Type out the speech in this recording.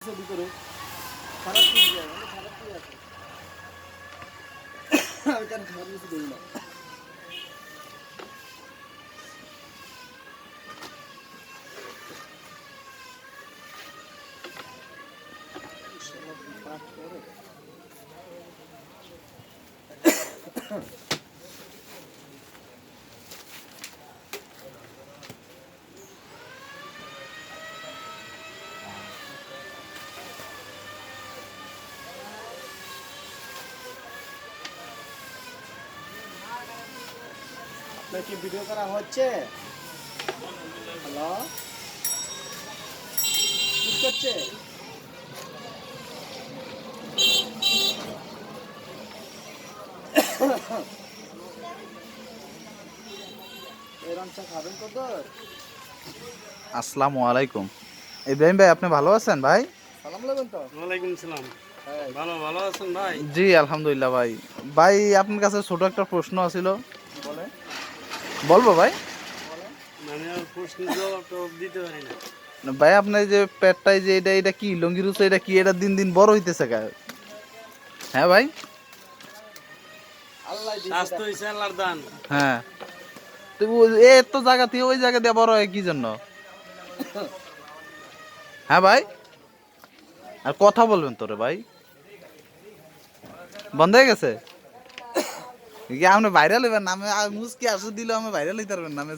ভিতরে খারাপ কি যায় মানে খারাপ কি আছে আমি কেন খারাপ কিছু দেই না পাঠ করে আপনার কি ভিডিও করা হচ্ছে হ্যালো কি করছে এরকম চা খাবেন কত আসসালামু আলাইকুম। ইব্রাহিম ভাই, আপনি ভালো আছেন ভাই? সালাম নেবেন তো ওয়ালাইকুম সালাম। ভালো আছেন ভাই? জি আলহামদুলিল্লাহ ভাই। ভাই আপনার কাছে ছোট একটা প্রশ্ন আছিল, বলে বলবো ভাই? বলেন মানে আর প্রশ্ন জবাব টবাব দিতে পারি না। ভাই আপনার যে পেটটাই যে এটা এটা কি লঙ্গি রুচে, এটা কি, এটা দিন দিন বড় হইতেছে কা? হ্যাঁ ভাই। আল্লাহ দিয়েছে স্বাস্থ্য হইছে আল্লাহর দান। হ্যাঁ, তো এ তো জায়গা থেকে ওই জায়গা দিয়ে বড় হয় কি জন্য? হ্যাঁ ভাই, আর কথা বলবেন তোরে ভাই, বন্ধ হয়ে গেছে কি? আপনি ভাইরাল হইবেন নামে মুসকি আসু দিলে আমি ভাইরাল হইতে পারবেন নামে।